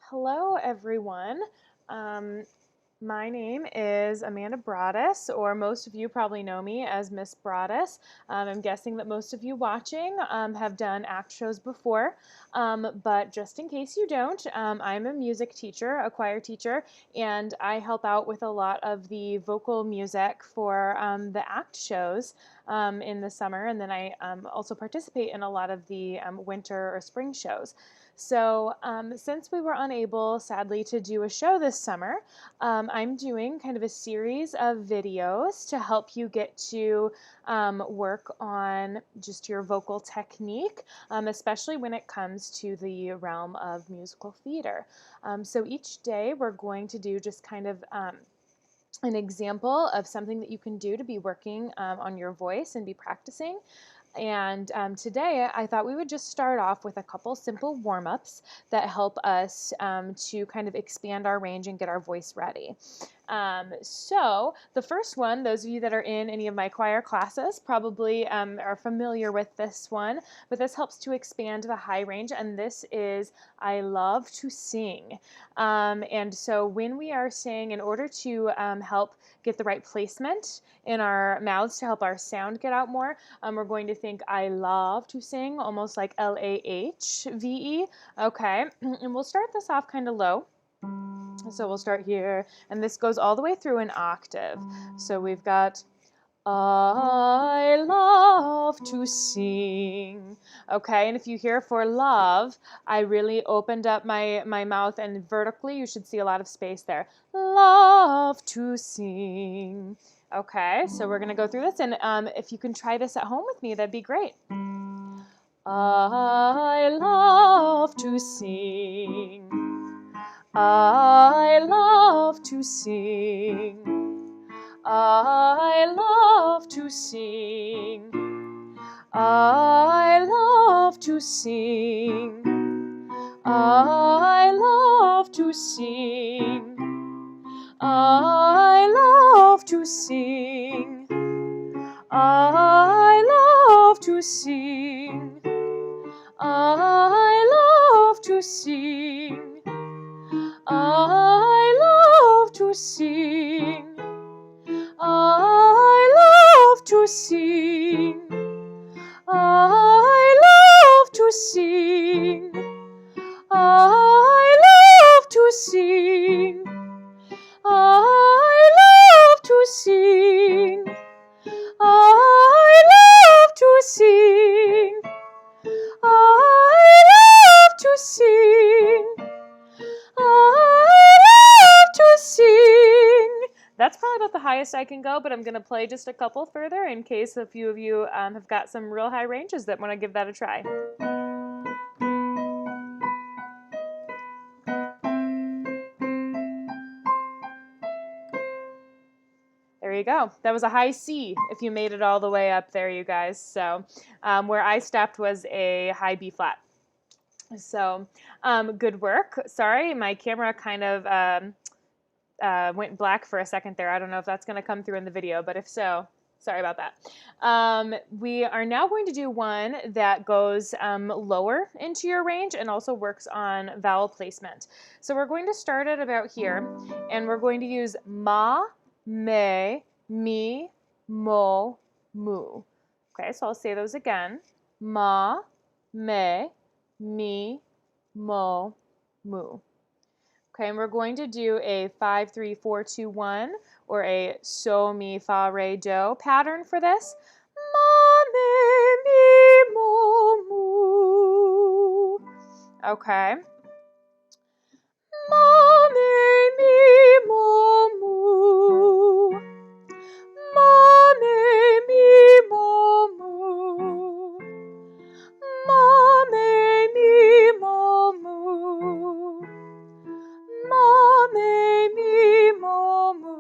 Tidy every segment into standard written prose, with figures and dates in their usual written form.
Hello, everyone. Um, my name is Amanda Broaddus, or most of you probably know me as Miss Broaddus. I'm guessing that most of you watching have done act shows before, but just in case you don't, I'm a music teacher, a choir teacher, and I help out with a lot of the vocal music for the act shows in the summer, and then I also participate in a lot of the winter or spring shows. So since we were unable, sadly, to do a show this summer, I'm doing kind of a series of videos to help you get to work on just your vocal technique, especially when it comes to the realm of musical theater. So each day we're going to do just kind of an example of something that you can do to be working on your voice and be practicing. And today I thought we would just start off with a couple simple warm-ups that help us to kind of expand our range and get our voice ready. So the first one, those of you that are in any of my choir classes probably are familiar with this one, but this helps to expand the high range, and this is I love to sing. And so when we are saying, in order to help get the right placement in our mouths to help our sound get out more, we're going to think I love to sing, almost like Lahve. Okay, and we'll start this off kind of low. So we'll start here, and this goes all the way through an octave. So we've got I love to sing. Okay, and if you hear for love, I really opened up my mouth, and vertically you should see a lot of space there. Love to sing. Okay, so we're going to go through this, and if you can try this at home with me, that'd be great. I love to sing. I love to sing. I love to sing. I love to sing. I love to sing. I love to sing. I love to sing. I love to sing. I love to sing. I love to sing. I love to sing. I love to sing. I love to sing. I love to sing. I love to sing. I love to sing. That's probably about the highest I can go, but I'm going to play just a couple further in case a few of you have got some real high ranges that want to give that a try. There you go. That was a high C if you made it all the way up there, you guys. So where I stopped was a high B flat. So good work. Sorry, my camera kind of went black for a second there. I don't know if that's going to come through in the video, but if so, sorry about that. We are now going to do one that goes lower into your range and also works on vowel placement. So we're going to start at about here, and we're going to use ma, me, mi, mo, mu. Okay, so I'll say those again. Ma, me, mi, mo, mu. Okay, and we're going to do a 5-3-4-2-1 or a so mi fa re do pattern for this. Ma me mi mo mu. Okay. Ma me mi mo mu. Ma me mi mo mu. Ma me mi mo mu. Ma me mi mo mu.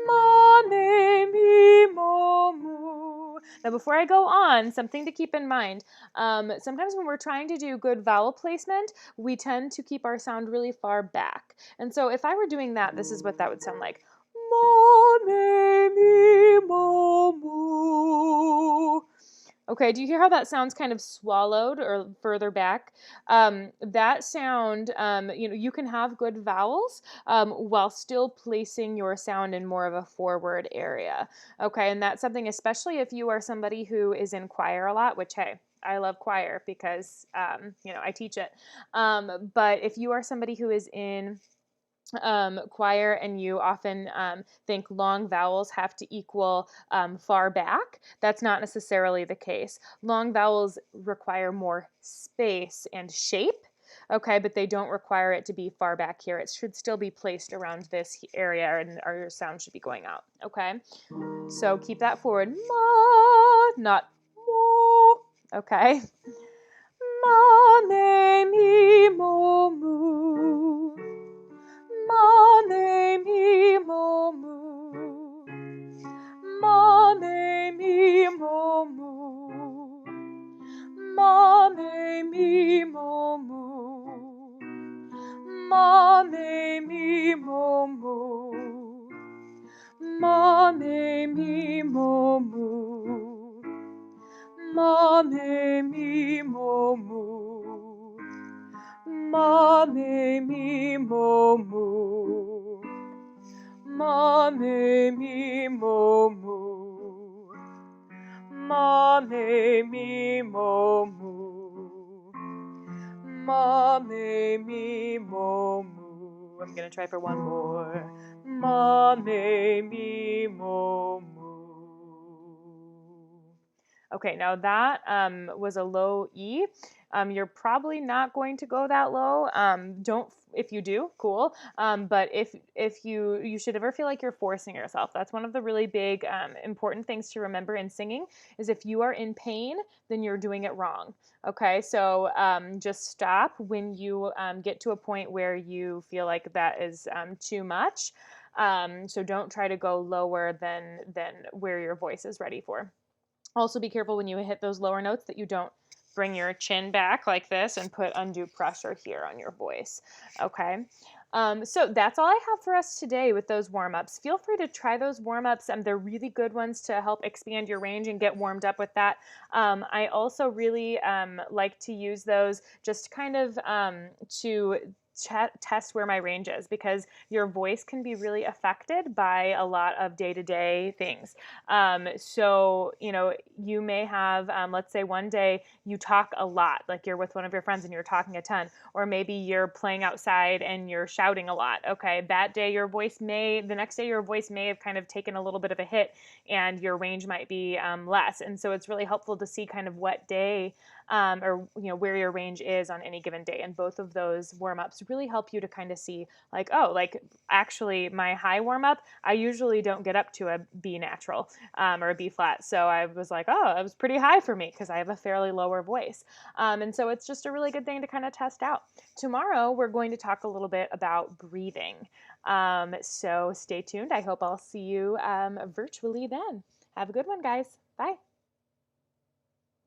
Ma me mi mo mu. Now before I go on, something to keep in mind. Sometimes when we're trying to do good vowel placement, we tend to keep our sound really far back. And so if I were doing that, this is what that would sound like. Ma me mi mo mu. Okay, do you hear how that sounds kind of swallowed or further back? That sound, you can have good vowels while still placing your sound in more of a forward area. Okay, and that's something, especially if you are somebody who is in choir a lot, which, hey, I love choir because, I teach it. But if you are somebody who is in choir and you often think long vowels have to equal far back. That's not necessarily the case. Long vowels require more space and shape. Okay, but they don't require it to be far back here. It should still be placed around this area, and or your sound should be going out. Okay, so keep that forward. Ma, not mo. Okay. Ma, me, mi, mo, mu. Ma, me, mi, mo, mu. Ma, me, mi, mo, mu. Ma, me, mi, mo, mu. Ma, me, mi, mo, mu. Ma, me, mi, mo, mu. Ma, me, mi, mo, mu. Ma, me, mi, mo, mu. Ma, me, mi, mo, mu. Ma, me, mi, mo, mu. Ma, me, mi, mo, mu. I'm gonna try for one more. Ma, me, mi, mo, mu. Okay, now that was a low E. You're probably not going to go that low. Don't if you do, cool. But if you should ever feel like you're forcing yourself. That's one of the really big important things to remember in singing is if you are in pain, then you're doing it wrong. Okay, so just stop when you get to a point where you feel like that is too much. So don't try to go lower than where your voice is ready for. Also be careful when you hit those lower notes that you don't bring your chin back like this and put undue pressure here on your voice. Okay. So that's all I have for us today with those warm-ups. Feel free to try those warm-ups. They're really good ones to help expand your range and get warmed up with that. I also really like to use those just kind of to test where my range is because your voice can be really affected by a lot of day-to-day things. So, you may have, let's say one day you talk a lot, like you're with one of your friends and you're talking a ton, or maybe you're playing outside and you're shouting a lot. Okay, that day the next day your voice may have kind of taken a little bit of a hit and your range might be less. And so it's really helpful to see kind of what day or where your range is on any given day. And both of those warm-ups really help you to kind of see like, oh, like actually my high warm-up, I usually don't get up to a B natural or a B flat. So I was like, oh, it was pretty high for me because I have a fairly lower voice. And so it's just a really good thing to kind of test out. Tomorrow, we're going to talk a little bit about breathing. So stay tuned. I hope I'll see you virtually then. Have a good one, guys. Bye.